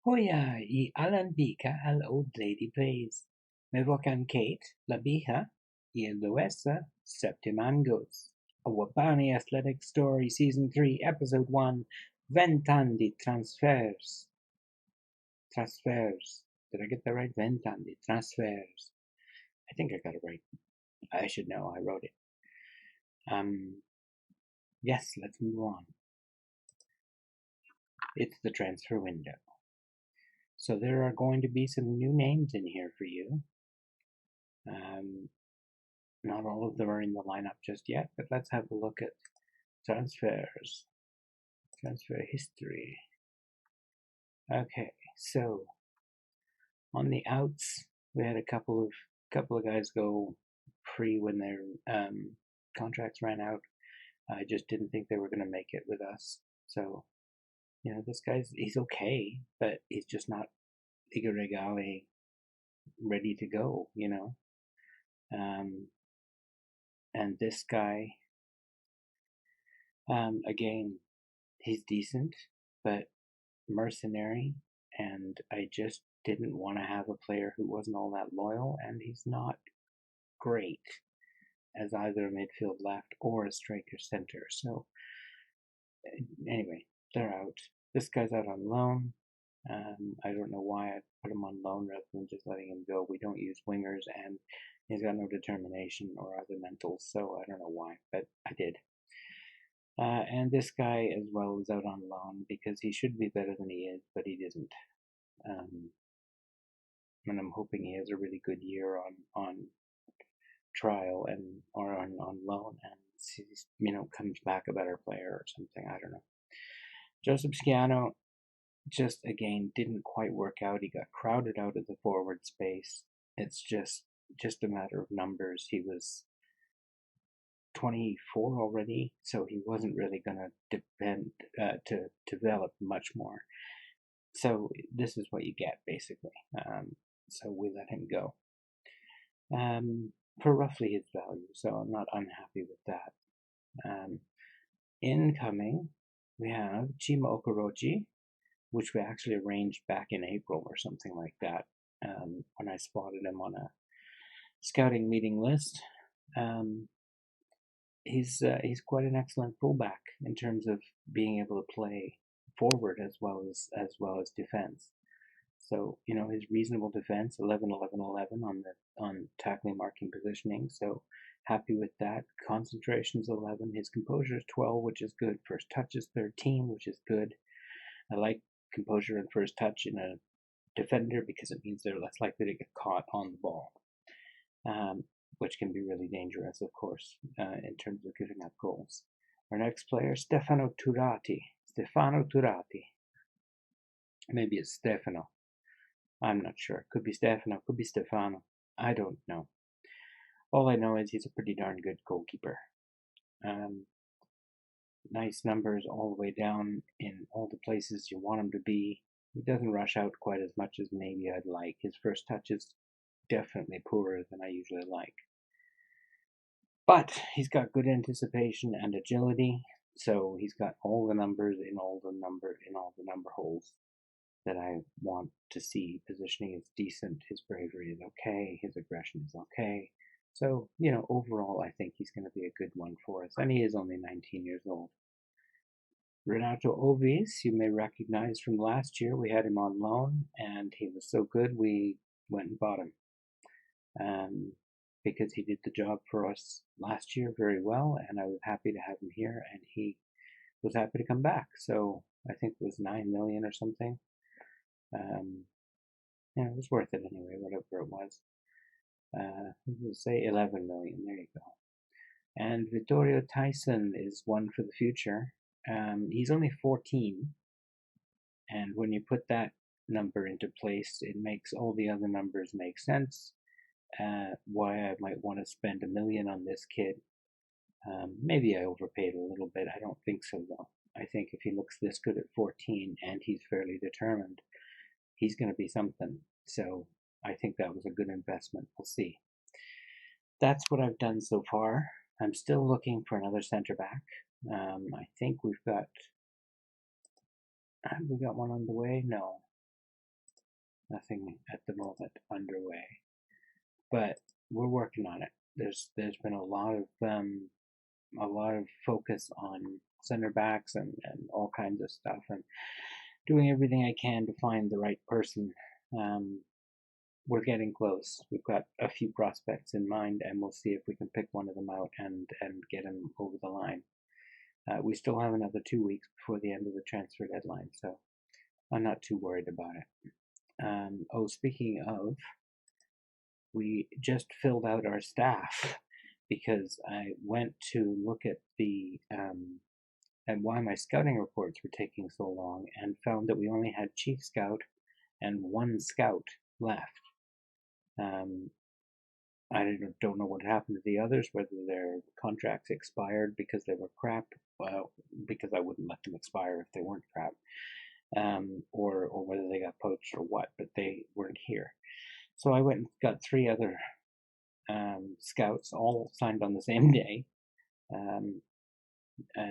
Hoya y Alan Vika al Old Lady Plays. Me vocan Kate, la Bija, y el Loesa, Septim Angos. A Wabani Athletic Story Season 3, Episode 1, Ventan de Trasférs. Trasférs. Did I get that right? Ventan de Trasférs. I think I got it right. I should know, I wrote it. Yes, let's move on. It's the transfer window. So there are going to be some new names in here for you. Not all of them are in the lineup just yet, but let's have a look at transfers, transfer history. Okay, so on the outs, we had a couple of guys go free when their contracts ran out. I just didn't think they were going to make it with us. So, this he's okay, but he's just not Igarigale ready to go, and this guy, again, he's decent, but mercenary, and I just didn't want to have a player who wasn't all that loyal, and he's not great as either a midfield left or a striker center. So anyway, they're out. This guy's out on loan. I don't know why I put him on loan rather than just letting him go. We don't use wingers, and he's got no determination or other mentals, so I don't know why, but I did. And this guy as well is out on loan because he should be better than he is, but he isn't. And I'm hoping he has a really good year on trial or on loan, and he's, comes back a better player or something. I don't know. Joseph Schiano just again didn't quite work out. He got crowded out of the forward space. It's just a matter of numbers. He was 24 already, so he wasn't really going to depend to develop much more. So this is what you get basically. So we let him go for roughly his value. So I'm not unhappy with that. Incoming, we have Chima Okorochi, which we actually arranged back in April or something like that, when I spotted him on a scouting meeting list. He's quite an excellent fullback in terms of being able to play forward as well as defense. So his reasonable defense, 11, 11, 11 on tackling, marking, positioning. So happy with that. Concentration's 11. His composure is 12, which is good. First touch is 13, which is good. I like composure and first touch in a defender because it means they're less likely to get caught on the ball, which can be really dangerous, of course, in terms of giving up goals. Our next player, Stefano Turati. Maybe it's Stefano. I'm not sure. Could be Stefano, could be Stefano. I don't know. All I know is he's a pretty darn good goalkeeper. Nice numbers all the way down in all the places you want him to be. He doesn't rush out quite as much as maybe I'd like. His first touch is definitely poorer than I usually like. But he's got good anticipation and agility, so he's got all the numbers in all the number holes that I want to see. Positioning is decent, his bravery is okay, his aggression is okay. So, overall I think he's going to be a good one for us, and he is only 19 years old. Renato Ovis, you may recognize from last year. We had him on loan, and he was so good we went and bought him. Because he did the job for us last year very well, and I was happy to have him here, and he was happy to come back. So I think it was 9 million or something. It was worth it anyway, whatever it was. We'll say 11 million. There you go. And Vittorio Tyson is one for the future. He's only 14, and when you put that number into place, it makes all the other numbers make sense. Why I might want to spend $1 million on this kid. Maybe I overpaid a little bit. I don't think so, though. I think if he looks this good at 14 and he's fairly determined, he's going to be something. So I think that was a good investment. We'll see. That's what I've done so far. I'm still looking for another center back. I think have we got one on the way? No. Nothing at the moment underway, but we're working on it. There's been a lot of focus on center backs and all kinds of stuff, and doing everything I can to find the right person. We're getting close. We've got a few prospects in mind, and we'll see if we can pick one of them out and get him over the line. We still have another 2 weeks before the end of the transfer deadline, so I'm not too worried about it. Oh, speaking of, we just filled out our staff because I went to look at and why my scouting reports were taking so long, and found that we only had chief scout and one scout left. I don't know what happened to the others, whether their contracts expired because they were crap, well, because I wouldn't let them expire if they weren't crap, or whether they got poached or what, but they weren't here. So I went and got 3 other scouts, all signed on the same day.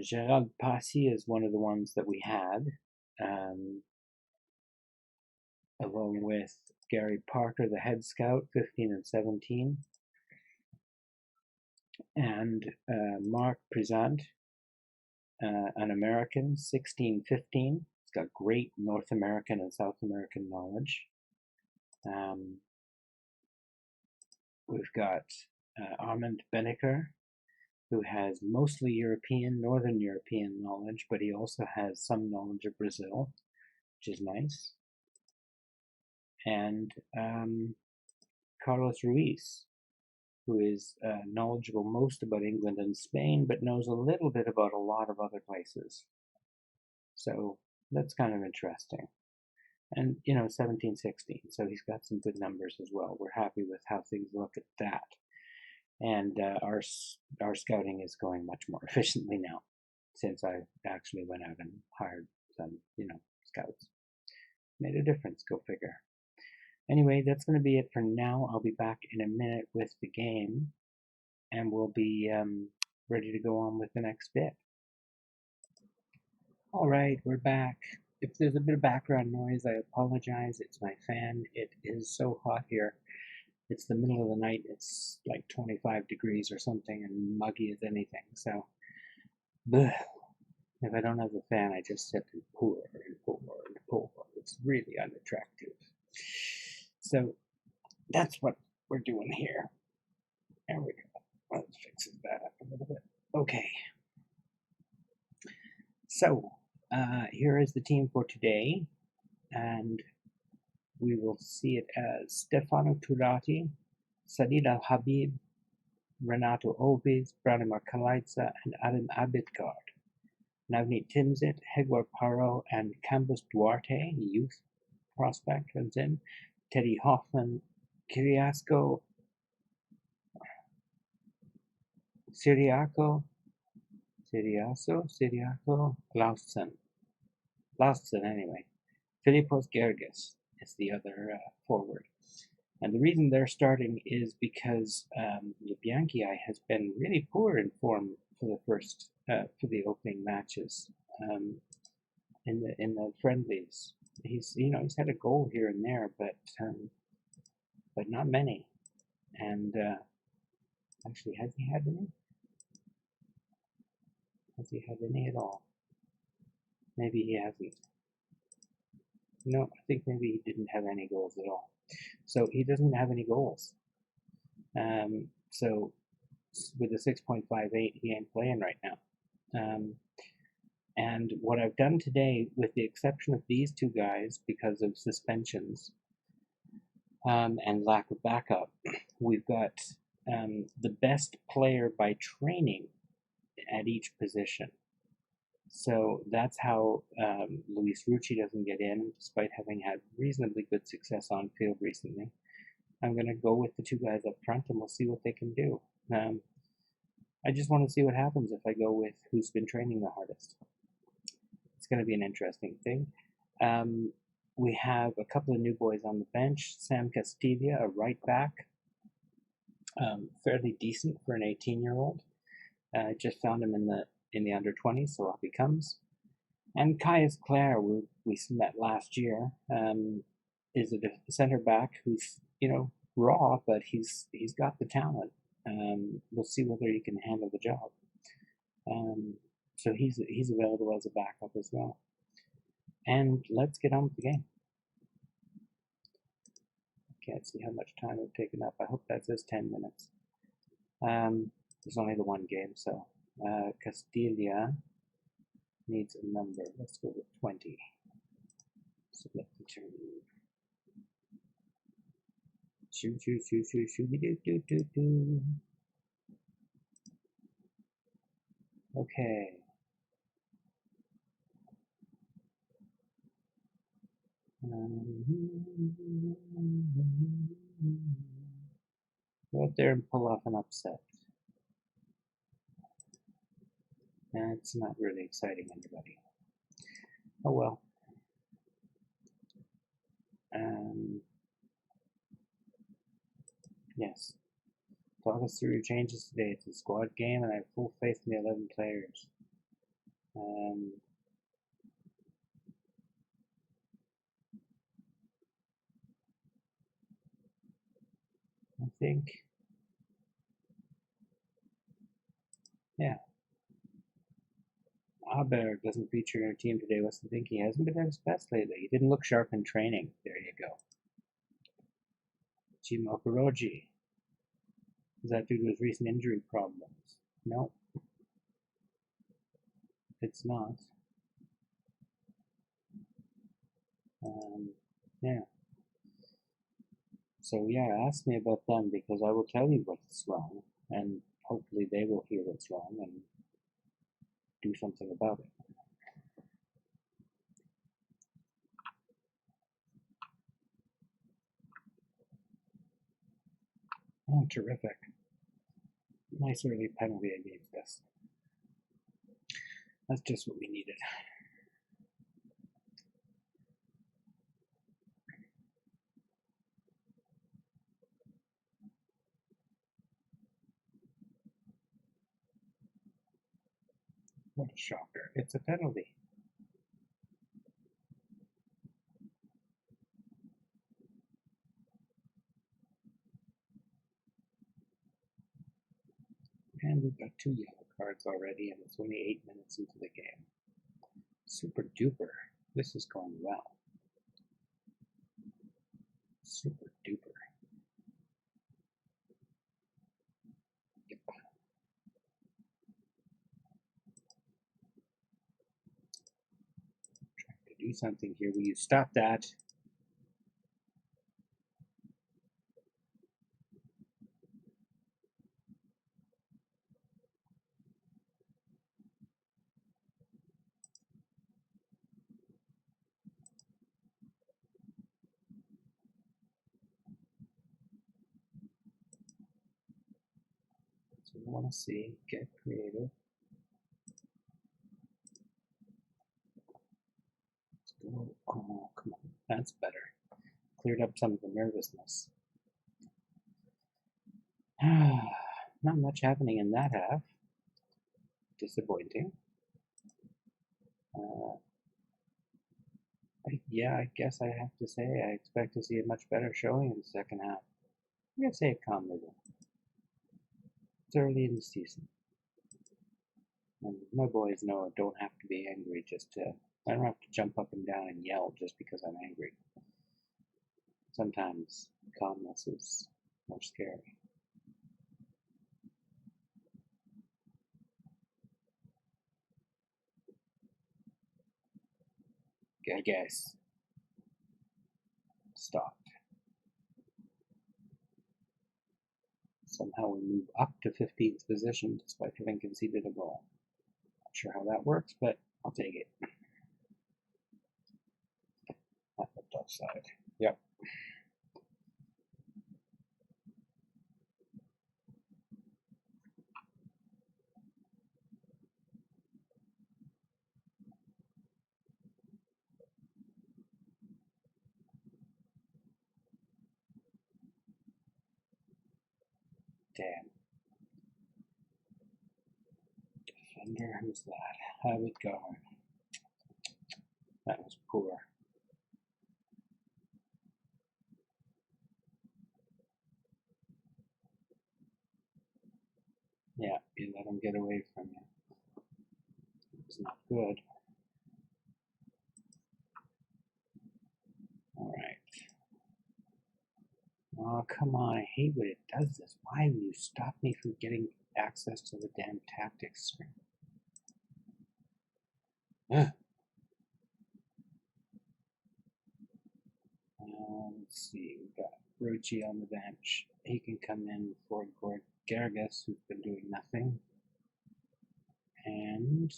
Gerald Passy is one of the ones that we had, along with Gary Parker, the head scout, 15 and 17, and Mark Prisant, an American, 16-15. He's got great North American and South American knowledge. We've got Armand Beneker, who has mostly European, Northern European knowledge, but he also has some knowledge of Brazil, which is nice. And Carlos Ruiz, who is knowledgeable most about England and Spain, but knows a little bit about a lot of other places. So that's kind of interesting. And, 17-16, so he's got some good numbers as well. We're happy with how things look at that. And our scouting is going much more efficiently now, since I actually went out and hired some, scouts. Made a difference, go figure. Anyway, that's going to be it for now. I'll be back in a minute with the game, and we'll be ready to go on with the next bit. All right, we're back. If there's a bit of background noise, I apologize. It's my fan. It is so hot here. It's the middle of the night. It's like 25 degrees or something, and muggy as anything. So, bleh. If I don't have the fan, I just sit and pour and pour and pour. It's really unattractive. So that's what we're doing here. There we go. Let's fix that up a little bit. Okay. So here is the team for today, and we will see it as Stefano Turati, Sadid Al-Habib, Renato Obiz, Branimir Kalaitsa, and Adam Abidgard. Navneet Timsit, Hegwar Paro, and Campus Duarte, youth prospect, comes in. Teddy Hoffman, Kyriasko, Syriaco, Lausson anyway. Filipos Gerges is the other forward. And the reason they're starting is because Lubyanki has been really poor in form for the opening matches in the friendlies. He's had a goal here and there, but not many. And actually, has he had any? Has he had any at all? Maybe he hasn't. No, I think maybe he didn't have any goals at all. So he doesn't have any goals. So with a 6.58, he ain't playing right now. And what I've done today, with the exception of these 2 guys, because of suspensions and lack of backup, we've got the best player by training at each position. So that's how Luis Rucci doesn't get in, despite having had reasonably good success on field recently. I'm going to go with the 2 guys up front, and we'll see what they can do. I just want to see what happens if I go with who's been training the hardest. It's going to be an interesting thing. We have a couple of new boys on the bench. Sam Castilla, a right back, fairly decent for an 18-year-old. Just found him in the under 20s, so off he comes. And Caius Clare, we met last year. is a center back who's, you know, raw, but he's got the talent. We'll see whether he can handle the job. So he's available as a backup as well. And let's get on with the game. Can't see how much time we've taken up. I hope that says 10 minutes. There's only the one game, so Castilla needs a number. Let's go with 20. Submit the turn. Shoo shoo shoo shoo shoo doo doo doo doo. Okay. Go out there and pull off an upset. That's not really exciting anybody. Oh well. Yes. Talk us through your changes today. It's a squad game, and I have full faith in the 11 players. I think, yeah. Aber doesn't feature in your team today. What's the think? He hasn't been at his best lately. He didn't look sharp in training. There you go. Chimo Kuroji. Is that due to his recent injury problems? No. It's not. Yeah. So yeah, ask me about them because I will tell you what's wrong, and hopefully they will hear what's wrong and do something about it. Oh, terrific. Nice early penalty against us. That's just what we needed. What a shocker. It's a penalty. And we've got 2 yellow cards already, and it's only 8 minutes into the game. Super duper. This is going well. Super duper. Yep. Trying to do something here. Will you stop that? That's what I want to see. Get creative. Let's go. Oh, come on. That's better. Cleared up some of the nervousness. Not much happening in that half. Disappointing. Yeah, I guess I have to say I expect to see a much better showing in the second half. I'm going to say it calmly though. It's early in the season. And my boys know I don't have to be angry I don't have to jump up and down and yell just because I'm angry. Sometimes calmness is more scary. I guess. Stopped. Somehow we move up to 15th position despite having conceded a goal. Not sure how that works, but I'll take it. That looked offside. Yep. Damn. Defender, who's that? How it going? That was poor. Yeah, you let him get away from you. It's not good. Alright. Oh, come on, I hate when it does this. Why will you stop me from getting access to the damn tactics screen? Ugh. Let's see, we've got Rochi on the bench. He can come in for Gargus, who's been doing nothing. And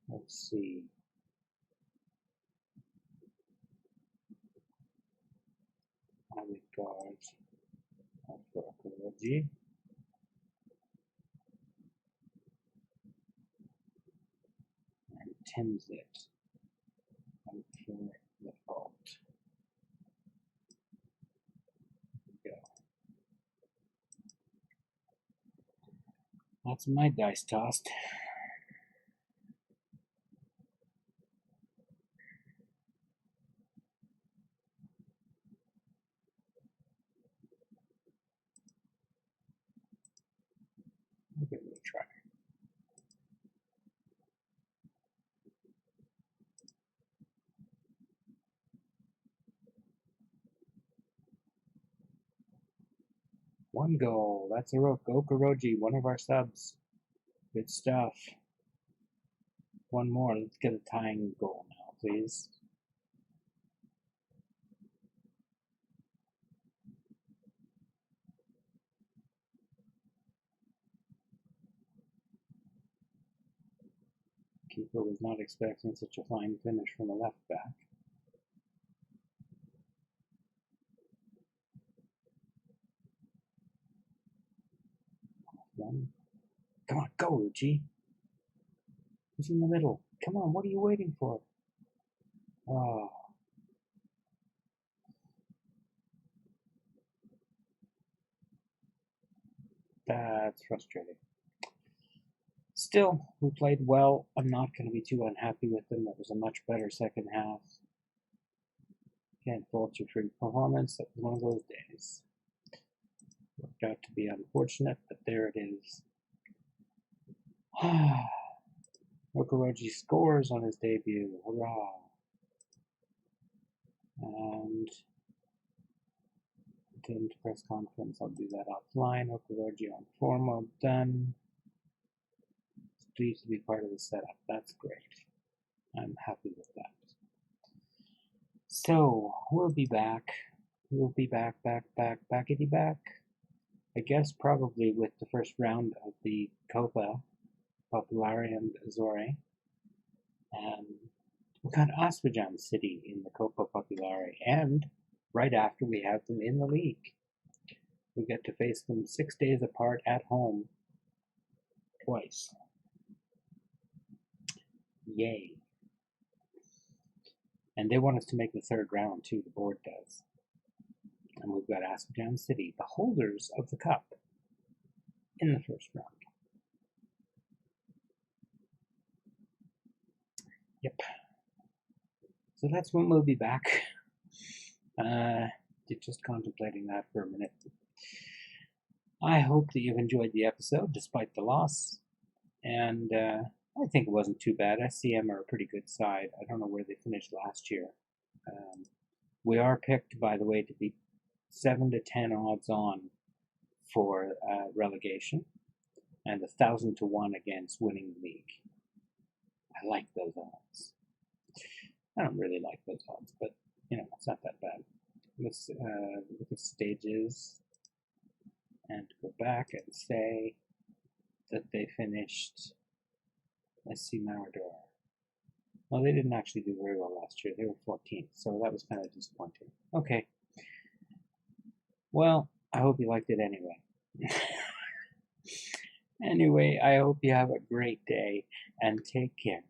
let's see. I would guard for Rochi. And Timsit for the fault. Go. That's my dice tossed. I'll give it a try. One goal. That's a Okoroji, one of our subs. Good stuff. One more. Let's get a tying goal now, please. Keeper was not expecting such a fine finish from a left back. One. Come on, go, Uchi. He's in the middle. Come on, what are you waiting for? Oh. That's frustrating. Still, we played well. I'm not going to be too unhappy with them. That was a much better second half. Can't fault your free performance. That was one of those days. Worked out to be unfortunate, but there it is. Okoroji scores on his debut. Hurrah! And attend press conference. I'll do that offline. Okoroji on form. Well done. Pleased to be part of the setup. That's great. I'm happy with that. So we'll be back. We'll be back. I guess probably with the first round of the Copa Popolare and Azore. We've got Azerbaijan City in the Copa Popolare, and right after we have them in the league. We get to face them 6 days apart at home twice. Yay. And they want us to make the third round too, the board does. And we've got Azerbaijan City, the holders of the cup, in the first round. Yep. So that's when we'll be back. Just contemplating that for a minute. I hope that you've enjoyed the episode despite the loss. And I think it wasn't too bad. SCM are a pretty good side. I don't know where they finished last year. We are picked, by the way, to be 7 to 10 odds on for relegation, and 1,000 to 1 against winning the league. I like those odds. I don't really like those odds, but you know, it's not that bad. Let's look at stages and go back and say that they finished. Let's see, Marador. Well, they didn't actually do very well last year. They were 14th, so that was kind of disappointing. Okay. Well, I hope you liked it anyway. Anyway, I hope you have a great day and take care.